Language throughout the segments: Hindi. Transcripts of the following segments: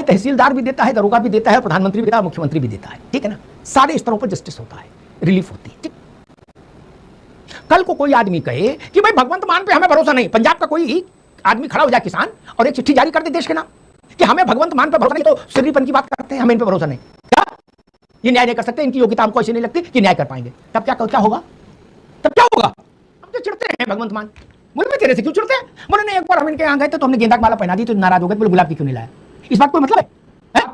है, तहसीलदार भी देता है, दरोगा भी देता है, प्रधानमंत्री भी देता है, मुख्यमंत्री भी देता है, ठीक है ना। सारे स्तरों पर जस्टिस होता है, रिलीफ होती है, ठीक। कल को कोई आदमी कहे कि भाई भगवंत मान पे हमें भरोसा नहीं, पंजाब का कोई आदमी खड़ा हो जाए किसान और एक चिट्ठी जारी कर दे देश के नाम कि हमें भगवंत मान पे भरोसा नहीं, तो सिर्रीपन की बात करते हैं, हमें इन पे भरोसा नहीं, क्या ये न्याय नहीं कर सकते, इनकी योग्यता हमको ऐसी नहीं लगती कि न्याय कर पाएंगे। तब क्या होगा? तब क्या होगा? हम तो चिढ़ते हैं भगवंत मान। बोले मैं तेरे से क्यों चिढ़ते हैं? बोले नहीं, एक बार हम इनके यहाँ गए तो हमने गेंदा की माला पहना दी तो नाराज हो गए, बोले गुलाब की क्यों नहीं लाया? इस बात कोई मतलब है?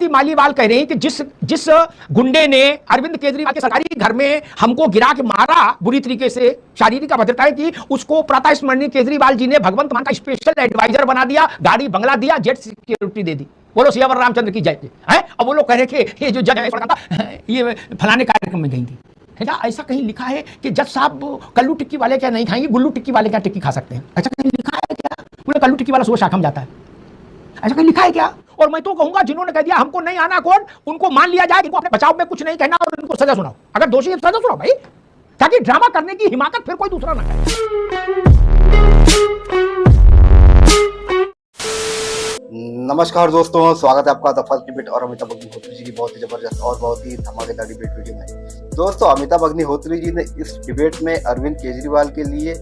मालीवाल कह रहे हैं कि जिस गुंडे ने अरविंद केजरीवाल के सरकारी घर में हमको गिरा के मारा बुरी तरीके से, शारीरिक अभद्रता है कि उसको प्रातः स्मरणीय केजरीवाल जी ने भगवंत मान का स्पेशल एडवाइजर बना दिया, गाड़ी बंगला दिया, जेट सिक्योरिटी दे दी। बोलो सियावर रामचंद्र की जय है। और वो लोग कह रहे थे ये जो जज है ये फलाने कार्यक्रम में गई थी। ऐसा कहीं लिखा है कि जज साहब कल्लू टिक्की वाले क्या नहीं खाएंगे, गुल्लू टिक्की वाले क्या टिक्की खा सकते हैं? ऐसा कहीं लिखा है क्या? पूरे कल्लू टिक्की वाला सुबह शाखा में जाता है, ऐसा कहीं लिखा है क्या? और मैं तो कहूंगा जिन्होंने कह दिया हमको नहीं आना कोर्ट, उनको मान लिया जाए, इनको अपने बचाव में कुछ नहीं कहना और इनको सजा सुनाओ। अगर दोषी है सजा सुनाओ भाई, ताकि ड्रामा करने की हिमाकत फिर कोई दूसरा ना करे। नमस्कार दोस्तों, स्वागत है आपका द फर्स्ट डिबेट और अमिताभ अग्निहोत्री जी की बहुत ही जबरदस्त और बहुत ही धमाकेदार डिबेट वीडियो में। दोस्तों, अमिताभ अग्निहोत्री जी ने इस डिबेट में अरविंद केजरीवाल के लिए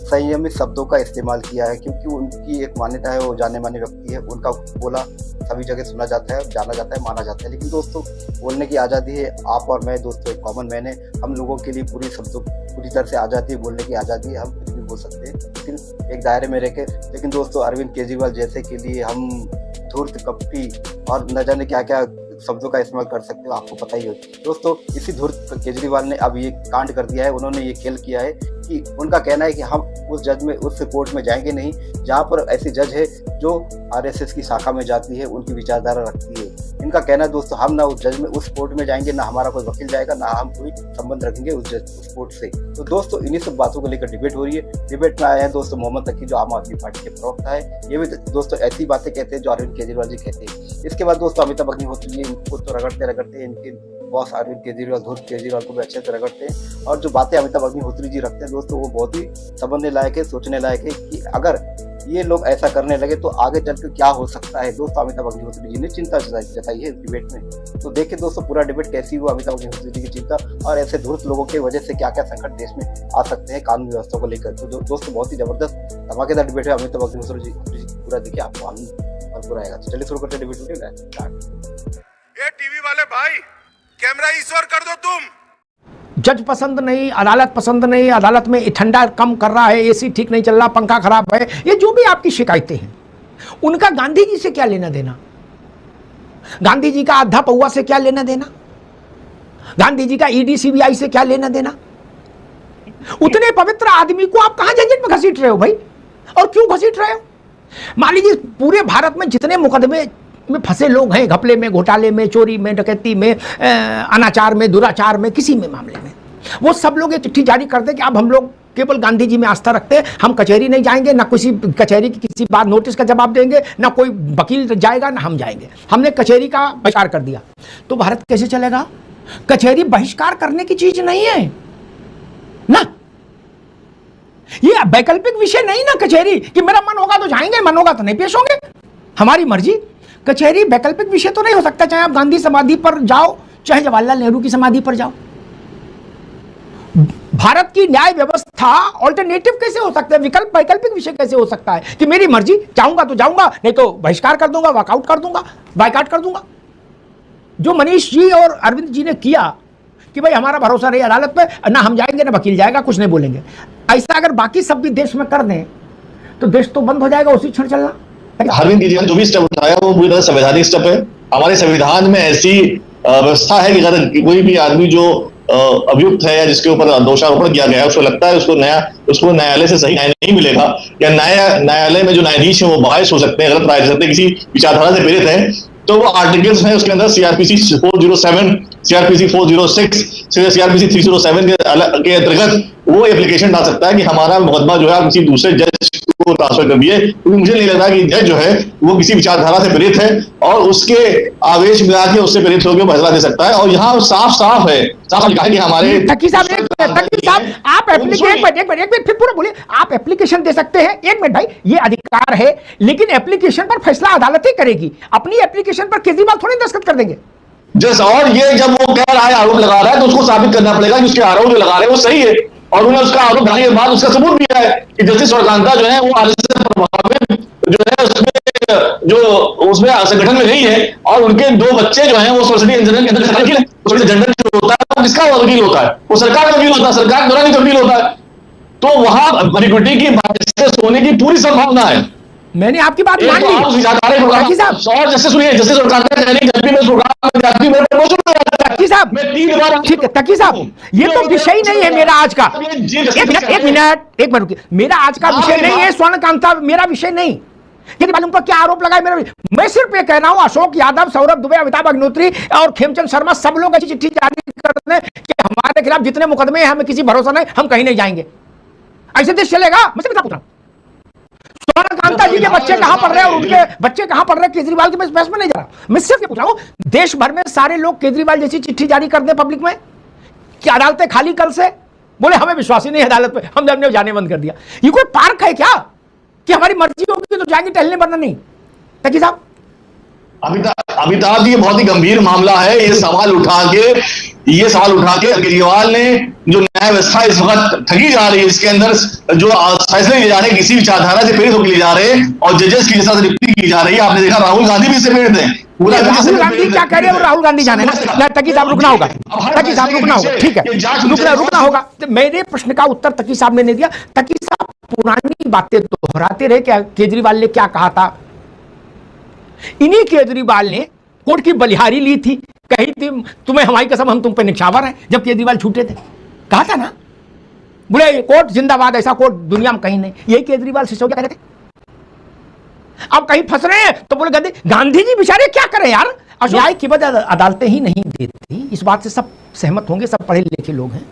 संयमित शब्दों का इस्तेमाल किया है, क्योंकि उनकी एक मान्यता है, वो जाने माने व्यक्ति है, उनका बोला सभी जगह सुना जाता है, जाना जाता है, माना जाता है। लेकिन दोस्तों, बोलने की आज़ादी है, आप और मैं दोस्तों एक कॉमन मैन है, हम लोगों के लिए पूरी तरह से आज़ादी है, बोलने की आज़ादी है, हम कुछ भी बोल सकते हैं लेकिन एक दायरे में रहकर। लेकिन दोस्तों, अरविंद केजरीवाल जैसे के लिए हम धूर्त, कपटी और न जाने क्या क्या शब्दों का इस्तेमाल कर सकते हो, आपको पता ही हो। दोस्तों, इसी धूर्त केजरीवाल ने अब ये कांड कर दिया है, उन्होंने ये खेल किया है कि उनका कहना है कि हम उस कोर्ट में जाएंगे नहीं जहां पर ऐसे जज है जो आरएसएस की शाखा में जाती है, उनकी विचारधारा रखती है। इनका कहना है दोस्तों, हम ना उस कोर्ट में जाएंगे, ना हमारा कोई वकील जाएगा, ना हम कोई संबंध रखेंगे उस कोर्ट से। तो दोस्तों, इन्हीं सब बातों को लेकर डिबेट हो रही है। डिबेट में आए हैं दोस्तों मोहम्मद तकी, जो आम आदमी पार्टी के प्रवक्ता है। ये भी दोस्तों ऐसी बातें कहते हैं जो अरविंद केजरीवाल जी कहते हैं। इसके बाद दोस्तों, अमिताभ अग्निहोत्री जी इनको तो रगड़ते इनके बॉस अरविंद केजरीवाल, धूर्त केजरीवाल को भी अच्छे से रगड़ते हैं। और जो बातें अमिताभ अग्निहोत्री जी रखते हैं दोस्तों, वो बहुत ही समझने लायक है, सोचने लायक है कि अगर ये लोग ऐसा करने लगे तो आगे चलकर क्या हो सकता है। दोस्तों, अमिताभ अग्निहोत्री जी ने चिंता जताई है इस डिबेट में। तो देखिए दोस्तों, पूरा डिबेट कैसी हुआ, अमिताभ अग्निहोत्री जी की चिंता और ऐसे धूर्त लोगों की वजह से क्या क्या संकट देश में आ सकते हैं कानून व्यवस्था को लेकर। तो दोस्तों, बहुत ही जबरदस्त धमाकेदार डिबेट है। अमिताभ अग्निहोत्री जी पूरा देखिए, आपको भरपूर आएगा। तो चलिए शुरू करते हैं डिबेट वीडियो। ये टीवी वाले भाई, कैमरा ईश्वर कर दो तुम। जज पसंद नहीं, अदालत पसंद नहीं, अदालत में ठंडा कम कर रहा है, एसी ठीक नहीं चल रहा, पंखा खराब है, ये जो भी आपकी शिकायतें हैं, उनका गांधी जी से क्या लेना देना? गांधी जी का आधा पौवा से क्या लेना देना? गांधी जी का ईडी सीबीआई से क्या लेना देना? उतने पवित्र आदमी को आप कहां झंझट में घसीट रहे हो भाई? और क्यों घसीट रहे हो? मान लीजिए पूरे भारत में जितने मुकदमे में फंसे लोग हैं, घपले में, घोटाले में, चोरी में, डकैती में, अनाचार में, दुराचार में, किसी में मामले में, वो सब लोग एक चिट्ठी जारी कर दे कि अब हम लोग केवल गांधी जी में आस्था रखते हैं, हम कचहरी नहीं जाएंगे, ना किसी कचहरी की किसी बात नोटिस का जवाब देंगे, ना कोई वकील जाएगा, ना हम जाएंगे। हमने कचहरी का बहिष्कार कर दिया। तो भारत कैसे चलेगा? कचहरी बहिष्कार करने की चीज नहीं है ना, ये वैकल्पिक विषय नहीं ना कचहरी, कि मेरा मन होगा तो जाएंगे, मन होगा तो नहीं पेश होंगे, हमारी मर्जी। कचहरी वैकल्पिक विषय तो नहीं हो सकता, चाहे आप गांधी समाधि पर जाओ, चाहे जवाहरलाल नेहरू की समाधि पर जाओ। भारत की न्याय व्यवस्था ऑल्टरनेटिव कैसे हो सकता है? वैकल्पिक विषय कैसे हो सकता है कि मेरी मर्जी, चाहूंगा तो जाऊंगा, नहीं तो बहिष्कार कर दूंगा, वॉकआउट कर दूंगा, बायकॉट कर दूंगा। जो मनीष जी और अरविंद जी ने किया कि भाई हमारा भरोसा नहीं अदालत पे, ना हम जाएंगे ना वकील जाएगा, कुछ नहीं बोलेंगे, ऐसा अगर बाकी सब भी देश में कर दें तो देश तो बंद हो जाएगा उसी क्षण चलना। अरविंद केजरीवाल ने जो भी स्टेप उठाया वो पूरी तरह संवैधानिक स्टेप है। हमारे संविधान में ऐसी व्यवस्था है कि अगर कोई भी आदमी जो अभियुक्त है या जिसके ऊपर दोषारोपण किया गया है, उसको लगता है उसको न्यायालय से सही न्याय नहीं मिलेगा, या न्यायालय में जो न्यायाधीश है वो बायस हो सकते हैं, गलत राय दे सकते हैं, किसी विचारधारा से प्रेरित है, तो वो आर्टिकल्स हैं उसके अंदर सीआरपीसी 407, सीआरपीसी 406, सीआरपीसी 307 के अंतर्गत वो एप्लीकेशन डाल सकता है कि हमारा मुकदमा जो है किसी दूसरे जज को ट्रांसफर कर दिए, क्योंकि मुझे नहीं लगता कि जज जो है वो किसी विचारधारा से प्रेरित है और उसके आवेश में आके उससे प्रेरित होकर फैसला दे सकता है। और यहाँ साफ साफ है, साफ लिखा है कि हमारे तकी साहब आप एप्लीकेशन फिर पूरा बोलिए, आप एप्लीकेशन दे सकते हैं, एक मिनट भाई, ये अधिकार है, लेकिन एप्लीकेशन पर फैसला अदालत ही करेगी। अपनी एप्लीकेशन पर केजरीवाल थोड़ी दस्तखत कर देंगे। जस और ये जब वो कह रहा है, आरोप लगा रहा है, तो उसको साबित करना पड़ेगा कि उसके आरोप जो लगा रहे हैं वो सही है। और उन्होंने उसका आरोप लगाने के बाद उसका सबूत दिया है कि जस्टिस सूर्यकांता जो है वो आरएसएस प्रभावित जो है उसमें संगठन में नहीं है, और उनके 2 बच्चे जो हैं वो सोसाइटी इंजीनियर के अंदर जनरल जो होता है किसका वकील होता है, वो सरकार का वकील होता है, सरकार के द्वारा नहीं वकील होता है। तो वहां इक्विटी की बात होने की पूरी संभावना है। मैंने आपकी बात मान ली। और जैसे सुनिए, जैसे सरकार जब भी मैं प्रोग्राम में जाती हूँ, तकी साहब, मैं 3 बार, ठीक है तकी साहब, ये तो विषय नहीं है मेरा आज का। एक मिनट रुकिए, मेरा आज का विषय नहीं है स्वर्णकांता, मेरा विषय नहीं। यदि मालूम पर क्या आरोप लगाए मेरा, मैं सिर्फ ये कह रहा हूं अशोक यादव, सौरभ दुबे, अमिताभ अग्निहोत्री और खेमचंद शर्मा सब लोग ऐसी चिट्ठी जारी कर दें कि हमारे खिलाफ जितने मुकदमे हैं हमें किसी भरोसा नहीं, हम कहीं नहीं जाएंगे। ऐसे देश चलेगा? मैं सिर्फ पूछ रहा हूं, स्वर्णकांता जी के बच्चे कहां पढ़ रहे हैं और उनके बच्चे कहां पढ़ रहे हैं, केजरीवाल के बहस में नहीं जा रहा। मैं सिर्फ ये पूछ रहा हूं, देश भर में सारे लोग केजरीवाल जैसी चिट्ठी जारी कर दे पब्लिक में कि अदालतें खाली कल से, बोले हमें विश्वास ही नहीं है अदालत पे, हमने जाने बंद कर दिया। ये कोई पार्क है क्या कि हमारी मर्जी होगी तो जाएंगे टहलने, वरना नहीं? तकी साहब, अमिताभ जी, ये बहुत ही गंभीर मामला है। ये सवाल उठा के केजरीवाल ने जो न्याय व्यवस्था इस वक्त ठगी जा रही है, इसके अंदर जो फैसले लिए जा रहे हैं किसी विचारधारा से प्रेरित होकर लिए जा रहे हैं, और जजेस की जैसा नियुक्ति की जा रही है। आपने देखा राहुल गांधी भी इससे प्रेरित है। राहुल गांधी क्या कह रहे हैं? राहुल गांधी जाने ना, तकी साहब रुकना होगा, तकी साहब रुकना होगा, ठीक है, रुकना होगा। मेरे प्रश्न का उत्तर तकी साहब ने नहीं दिया। तकी साहब पुरानी बातें दोहराते रहे, क्या केजरीवाल ने क्या कहा था। इन्हीं केजरीवाल ने कोर्ट की बलिहारी ली थी, कही थी तुम्हें हमारी कसम हम तुम पे निछावर हैं, जब केजरीवाल छूटे थे, कहा था ना, बोले कोर्ट जिंदाबाद, ऐसा कोर्ट दुनिया में कहीं नहीं। यही केजरीवाल सिसोदिया कह रहे थे। अब कहीं फंस रहे हैं तो बोले गांधी जी बेचारे क्या करें यार, न्याय की वजह अदालतें ही नहीं देती, इस बात से सब सहमत होंगे, सब पढ़े लिखे लोग हैं।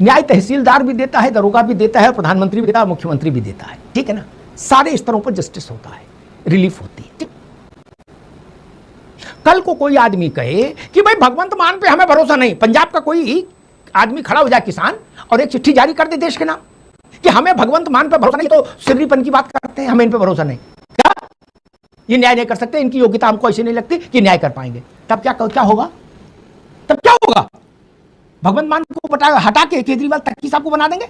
न्याय तहसीलदार भी देता है, दरोगा भी देता है, प्रधानमंत्री भी देता है, मुख्यमंत्री भी देता है, ठीक है ना। सारे स्तरों पर जस्टिस होता है, रिलीफ होती है, ठीक। कल को कोई आदमी कहे कि भाई भगवंत मान पे हमें भरोसा नहीं, पंजाब का कोई आदमी खड़ा हो जाए किसान और एक चिट्ठी जारी कर दे देश के नाम कि हमें भगवंत मान पे भरोसा नहीं, तो सिर्रीपन की बात करते हैं, हमें इन पे भरोसा नहीं, क्या ये न्याय नहीं कर सकते, इनकी योग्यता हमको ऐसी नहीं लगती कि न्याय कर पाएंगे। तब क्या होगा? तब क्या होगा? भगवंत मान को हटा के केजरीवाल तक्की साहब को बना देंगे।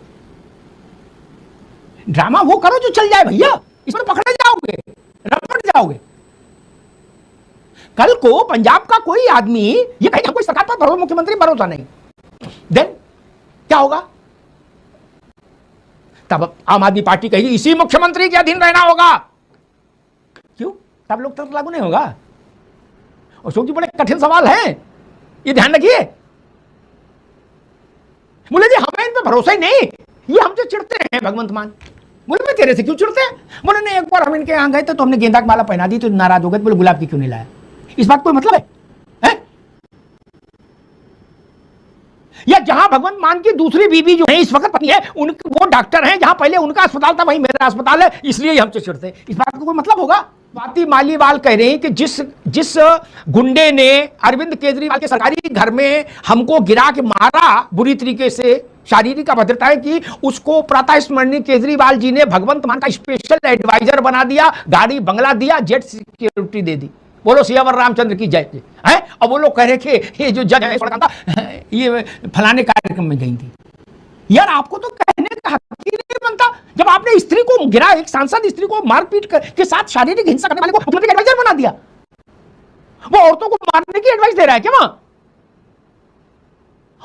ड्रामा वो करो जो चल जाए भैया, इसमें पकड़े जाओगे, रपट जाओगे। कल को पंजाब का कोई आदमी ये कहे कोई सरकार पर भरोसा, मुख्यमंत्री भरोसा नहीं, देन क्या होगा? तब आम आदमी पार्टी कहेगी इसी मुख्यमंत्री के अधीन रहना होगा। क्यों? तब लोग तक लागू नहीं होगा। अशोक जी बड़े कठिन सवाल है, ये ध्यान रखिए। बोले जी हमें इन पे भरोसा ही नहीं, ये हमसे चिढ़ते हैं भगवंत मान। बोले मैं तेरे से क्यों चिढ़ते हैं? बोले नहीं, एक बार हम इनके यहां गए थे तो हमने गेंदा की माला पहना दी तो नाराज हो गए, बोले गुलाब की क्यों नहीं लाया? इस बात कोई मतलब है? या जहां भगवंत मान की दूसरी बीबी जो है इस वक्त पत्नी है, वो डॉक्टर हैं, जहां पहले उनका अस्पताल था वहीं मेरा अस्पताल है, इसलिए हमसे चिढ़ते हैं, इस बात का कोई मतलब होगा? स्वाति मालीवाल कह रहे हैं कि जिस गुंडे ने अरविंद केजरीवाल के सरकारी घर में हमको गिरा के मारा बुरी तरीके से, शारीरिक अभद्रता है कि उसको प्रातः स्मरणीय केजरीवाल जी ने भगवंत मान का स्पेशल एडवाइजर बना दिया, गाड़ी बंगला दिया, जेट सिक्योरिटी दे दी। बोलो सियावर रामचंद्र की जय है। अब वो लोग कह रहे थे ये जो जज है ये फलाने कार्यक्रम में गई थी। यार आपको तो कहने का हक ही नहीं बनता। जब आपने स्त्री को गिरा, एक सांसद स्त्री को मारपीट के साथ शारीरिक हिंसा करने वाले को मुख्यमंत्री एडवाइजर बना दिया, वो औरतों को मारने की एडवाइस दे रहा है क्या वहां?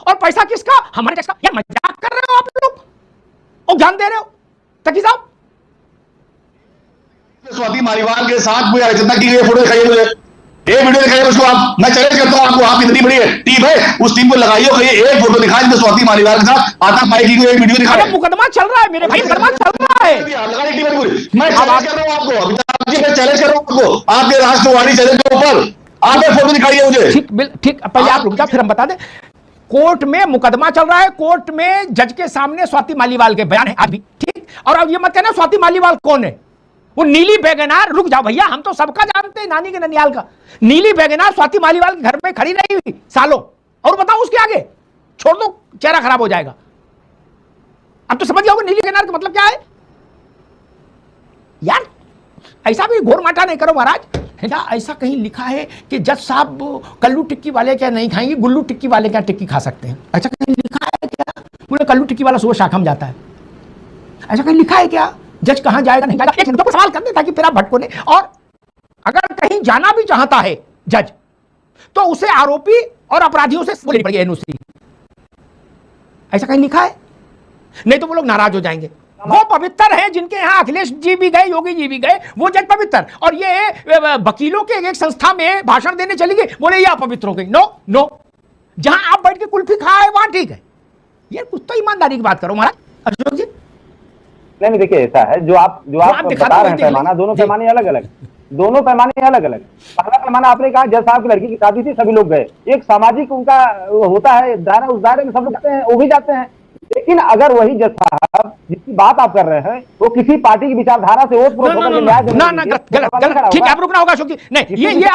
और पैसा किसका? हमारे टैक्स का। यार मजाक कर रहे हो आप लोग और ज्ञान दे रहे हो। तकी साहब स्वाति मालीवाल के साथ कोई अराजकता की फोटो दिखाइए मुझे, एक वीडियो दिखाइए उसको। आप, मैं चैलेंज करता हूं आपको, आपकी इतनी बड़ी टीम है, उस टीम को लगाइए, कहिए एक फोटो दिखाएं जिसमें स्वाति मालीवाल के साथ आता पाई की एक वीडियो दिखाएं। मुकदमा चल रहा है मेरे भाई, मुकदमा चल रहा है। मैं चैलेंज कर रहा हूं आपको, अमिताभ जी मैं चैलेंज कर रहा हूं आपको, आपके राष्ट्रवादी चैनल के ऊपर आप एक फोटो दिखाइए मुझे। ठीक, पहले आप रुक जाओ फिर हम बता दें। कोर्ट में मुकदमा चल रहा है, कोर्ट में जज के सामने स्वाति मालीवाल के बयान है आज भी, ठीक। और अब ये मत कहना स्वाति मालीवाल कौन है। वो नीली बेगनार, रुक जाओ भैया, हम तो सबका जानते हैं, नानी के ननियाल का। नीली बेगनार स्वाति मालीवाल के घर में खड़ी रही हुई सालों, और बताओ उसके आगे, छोड़ दो, चेहरा खराब हो जाएगा। अब तो समझ जाओगे नीली बेगनार का मतलब क्या है यार। ऐसा भी घोर माटा नहीं करो महाराज। ऐसा कहीं लिखा है कि जज साहब कल्लू टिक्की वाले क्या नहीं खाएंगे, गुल्लू टिक्की वाले क्या टिक्की खा सकते हैं? ऐसा कहीं लिखा है क्या? बोले कल्लू टिक्की वाला सुबह शाखा में जाता है, ऐसा कहीं लिखा है क्या? जज कहां जाएगा नहीं जाएगा, एक हिंदू को सवाल कर दे ताकि फिर आप भटको नहीं। और अगर कहीं जाना भी चाहता है जज, तो उसे आरोपी और अपराधियों से बोलनी पड़ेगी एनओसी। ऐसा कहीं लिखा है? नहीं तो वो लोग नाराज हो जाएंगे। वो पवित्र है जिनके यहां अखिलेश जी भी गए, योगी जी भी गए, वो जज पवित्र। और ये वकीलों के एक संस्था में भाषण देने चली गई, बोले ये अपवित्र हो गई। नो नो, जहां आप बैठ के कुल्फी खाए वहां ठीक है। ये कुछ तो ईमानदारी की बात करो महाराज। अशोक जी नहीं देखिए, ऐसा है जो आप बता रहे हैं पैमाना, दोनों पैमाने अलग अलग, दोनों पैमाने अलग अलग। पहला पैमाना आपने कहा जज साहब की लड़की की शादी थी, सभी लोग गए, एक सामाजिक उनका होता है दायरा, उस दायरे में सब लोग जाते हैं, वो भी जाते हैं। लेकिन अगर वही जज साहब जिसकी बात आप कर रहे हैं वो किसी पार्टी की विचारधारा से गलत, ठीक है, आप रुकना होगा अशोक जी। नहीं, ये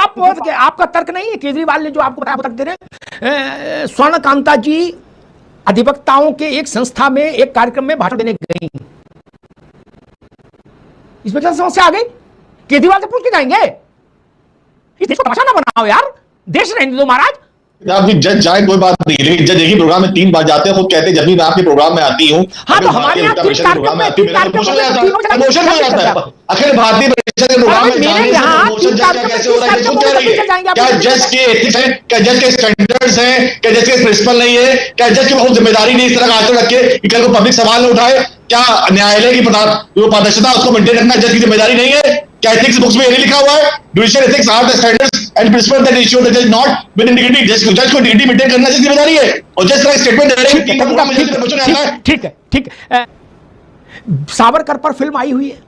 आपका तर्क नहीं है। केजरीवाल ने जो आपको बताया तर्क दे रहे। स्वर्ण कांता जी अधिवक्ताओं के एक संस्था में एक कार्यक्रम में भाषण देने गई, इसमें क्या समस्या आ गई? केजरीवाल से पूछ के जाएंगे? इस देश को तमाशा ना बनाओ यार, देश रहने दो महाराज। आप जज जाए कोई बात नहीं, लेकिन जज एक ही प्रोग्राम में 3 बार जाते हैं, खुद कहते हैं जब भी मैं आपके प्रोग्राम में आती हूँ, हाँ तो हमारे यहाँ अखिल भारतीय परिषद के प्रोग्राम में क्या जज के एथिक्स है, क्या जज के स्टैंडर्ड्स हैं, क्या जज के प्रिंसिपल नहीं है, क्या जज की बहुत जिम्मेदारी नहीं इस तरह का आचरण रखे कि कल को पब्लिक सवाल न उठाए? क्या न्यायालय की पारदर्शिता उसको मेंटेन रखना जज की जिम्मेदारी नहीं है? क्या एथिक्स बुक्स में ये लिखा हुआ है judicial ethics are the standards and principles that issue the जज नॉट विद इंटीग्रिटी? जज को इंटीग्रिटी मेंटेन करना जज की जिम्मेदारी है। और जज तरह स्टेटमेंट दे रहे हैं, ठीक है। सावरकर पर फिल्म आई हुई है।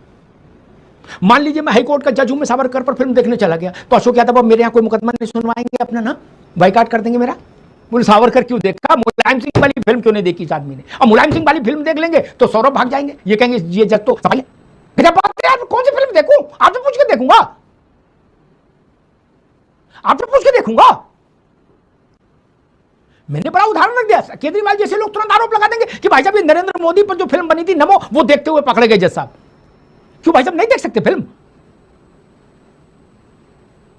मान लीजिए मैं हाईकोर्ट का जज हूं, मैं सावरकर पर फिल्म देखने चला गया, तो अशोक यादव अब मेरे यहाँ कोई मुकदमा नहीं सुनवाएंगे अपना, ना बाइकाट कर देंगे मेरा। बोले सावरकर क्यों देखा, मुलायम सिंह वाली फिल्म क्यों नहीं देखी इस आदमी ने? अब मुलायम सिंह वाली फिल्म देख लेंगे तो सौरभ भाग जाएंगे, ये कहेंगे ये जज तो सवाल है। यार कौन सी फिल्म देखूं? आपसे पूछ के देखूंगा, आपसे पूछ के देखूंगा। मैंने बड़ा उदाहरण रख दिया। केजरीवाल जैसे लोग तुरंत आरोप लगा देंगे कि भाई साहब ये नरेंद्र मोदी पर जो फिल्म बनी थी नमो, वो देखते हुए पकड़े गए जज साहब। क्यों भाई साहब नहीं देख सकते फिल्म?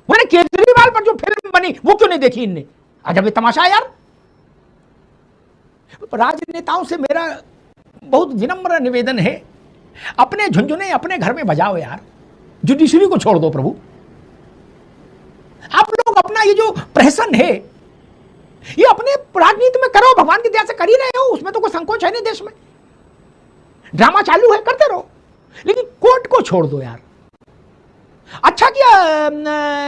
मैंने केजरीवाल पर जो फिल्म बनी वो क्यों नहीं देखी इनने? अजब ये तमाशा है यार। राजनेताओं से मेरा बहुत विनम्र निवेदन है, अपने झुंझुने अपने घर में बजाओ यार, जुडिशरी को छोड़ दो प्रभु। आप लोग अपना ये जो प्रहसन है ये अपने राजनीति में करो, भगवान की दया से कर ही रहे हो, उसमें तो कोई संकोच है नहीं। देश में ड्रामा चालू है, करते रहो, लेकिन कोर्ट को छोड़ दो यार। अच्छा किया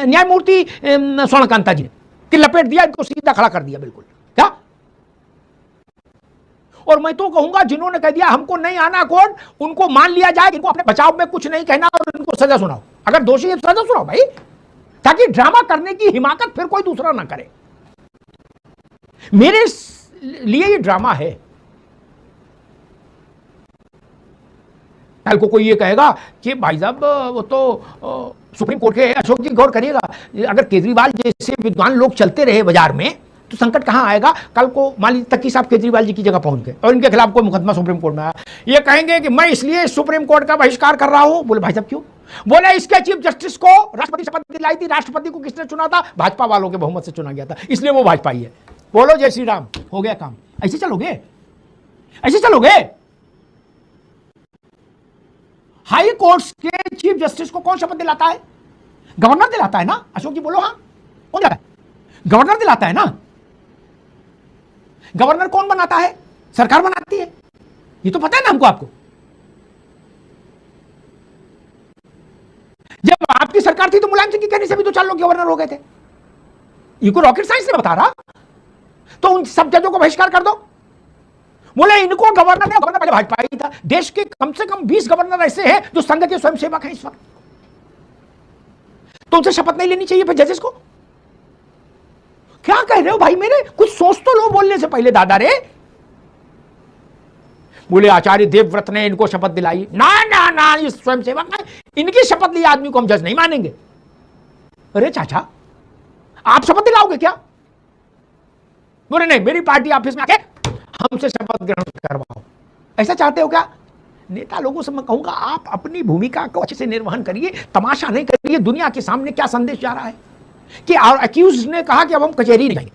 न्यायमूर्ति स्वर्णकांता जी ने कि लपेट दिया, इनको सीधा खड़ा कर दिया बिल्कुल। क्या? और मैं तो कहूंगा जिन्होंने कह दिया हमको नहीं आना कोर्ट, उनको मान लिया जाए कि इनको अपने बचाव में कुछ नहीं कहना और इनको सजा सुनाओ। अगर दोषी है तो सजा सुनाओ भाई, ताकि ड्रामा करने की हिमाकत फिर कोई दूसरा ना करे। मेरे लिए ये ड्रामा है। कल को कोई ये कहेगा कि भाई साहब वो तो सुप्रीम कोर्ट के। अशोक जी गौर करिएगा, अगर केजरीवाल जैसे विद्वान लोग चलते रहे बाजार में तो संकट कहां आएगा? कल को मान लीजिए तकी साहब केजरीवाल जी की जगह पहुंच गए और इनके खिलाफ कोई मुकदमा सुप्रीम कोर्ट में आया, ये कहेंगे कि मैं इसलिए सुप्रीम कोर्ट का बहिष्कार कर रहा हूं। बोले भाई साहब क्यों? बोले इसके चीफ जस्टिस को राष्ट्रपति शपथ दिलाई थी, राष्ट्रपति को किसने चुना था? भाजपा वालों के बहुमत से चुना गया था, इसलिए वो भाजपा ही है। बोलो जय श्री राम, हो गया काम। ऐसे चलोगे? ऐसे चलोगे? हाई कोर्ट के चीफ जस्टिस को कौन शपथ दिलाता है? गवर्नर दिलाता है ना। अशोक जी बोलो हाँ, कौन दिलाता है? गवर्नर दिलाता है ना। गवर्नर कौन बनाता है? सरकार बनाती है, ये तो पता है ना हमको। आपको जब आपकी सरकार थी तो मुलायम सिंह के कहने से भी 2-4 लोग गवर्नर हो गए थे। ये कोई रॉकेट साइंस नहीं बता रहा। तो उन सब जजों को बहिष्कार कर दो। बोले इनको गवर्नर ने, गवर्नर पहले भाजपा ही था। देश के कम से कम 20 गवर्नर ऐसे हैं जो संघ के स्वयंसेवक हैं इस वक्त, तो उनसे शपथ नहीं लेनी चाहिए फिर जजेस को? क्या कह रहे हो भाई मेरे? कुछ सोच तो लो बोलने से पहले दादा रे। बोले आचार्य देवव्रत ने इनको शपथ दिलाई। ना ना ना, ये स्वयंसेवक ने इनकी शपथ ली आदमी को हम जज नहीं मानेंगे। अरे चाचा, आप शपथ दिलाओगे क्या? बोले नहीं, मेरी पार्टी ऑफिस में आके हमसे शपथ ग्रहण करवाओ। ऐसा चाहते हो क्या? नेता लोगों से मैं कहूंगा, आप अपनी भूमिका को अच्छे से निर्वहन करिए, तमाशा नहीं करिए। दुनिया के सामने क्या संदेश जा रहा है कि अक्यूज ने कहा कि अब हम कचहरी नहीं जाएंगे।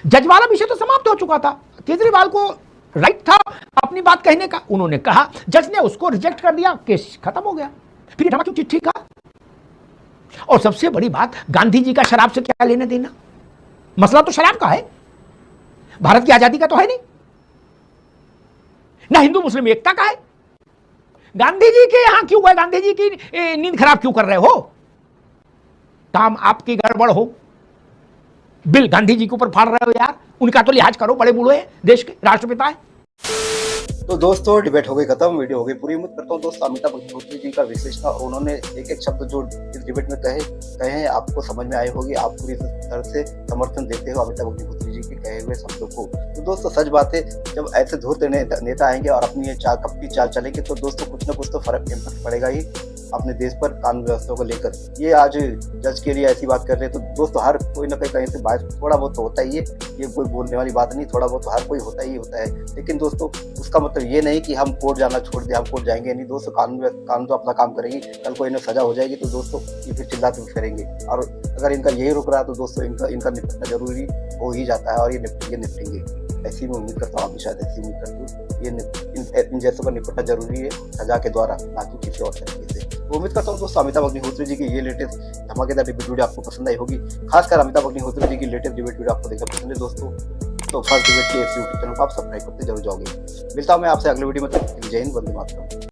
जज वाला विषय तो समाप्त हो चुका था। केजरीवाल को राइट था अपनी बात कहने का, उन्होंने कहा, जज ने उसको रिजेक्ट कर दिया, केस खत्म हो गया। फिर ड्रामा क्यों चिट्ठी का? और सबसे बड़ी बात, गांधी जी का शराब से क्या लेना देना? मसला तो शराब का है, भारत की आजादी का तो है नहीं, ना हिंदू मुस्लिम एकता का है। गांधी जी के यहां क्यों गए? गांधी जी की नींद खराब क्यों कर रहे हो? काम आपकी गड़बड़ हो, बिल गांधी जी के ऊपर फाड़ रहे हो यार। उनका तो लिहाज करो, बड़े बूढ़े हैं, देश के राष्ट्रपिता है। तो दोस्तों डिबेट हो गई खत्म, वीडियो हो गई पूरी। उम्मीद करता हूँ दोस्तों अमिताभ अग्निहोत्री जी का विश्लेषण और उन्होंने एक एक शब्द जो इस डिबेट में कहे हैं आपको समझ में आई होगी। आप पूरी तरह से समर्थन देते हो अमिताभ अग्निहोत्री जी के कहे हुए शब्दों को। तो दोस्तों सच बात है, जब ऐसे धूर्त नेता आएंगे और अपनी ये कपटी चाल चलेंगे तो दोस्तों कुछ ना कुछ तो फर्क इम्पैक्ट पड़ेगा ही अपने देश पर, कानून व्यवस्था को लेकर। ये आज जज के लिए ऐसी बात कर रहे हैं तो दोस्तों हर कोई ना कहीं से बात थोड़ा बहुत तो होता ही है, ये कोई बोलने वाली बात नहीं, थोड़ा बहुत तो हर कोई होता ही होता है। लेकिन दोस्तों उसका मतलब ये नहीं कि हम कोर्ट जाना छोड़ दें, हम कोर्ट जाएंगे नहीं दोस्तों। कानून तो अपना काम करेगी, कल को इन्हें सजा हो जाएगी तो दोस्तों ये फिर चिल्लाते फिरेंगे। और अगर इनका यही रुक रहा है तो दोस्तों इनका निपटना जरूरी हो ही जाता है और ये निपटेंगे। ऐसी मैं उम्मीद करता हूँ, आप भी शायद ऐसी उम्मीद करते हो। ये इन जैसों का निपटना जरूरी है सजा के द्वारा, ना कि किसी और तरीके से। तो उम्मीद करता हूँ दोस्तों अमिताभ अग्निहोत्री जी की ये लेटेस्ट धमाकेदार डिबेट वीडियो आपको पसंद आई होगी। खासकर अमिताभ अग्निहोत्री जी की लेटेस्ट डिबेट वीडियो आपको देखना पसंद है दोस्तों, तो फर्स्ट डिबेट के यूट्यूब चैनल को आप सब्सक्राइब करते जरूर जाओगे। मिलता हूँ मैं आपसे अगले वीडियो में, जय हिंद, वंदे मातरम।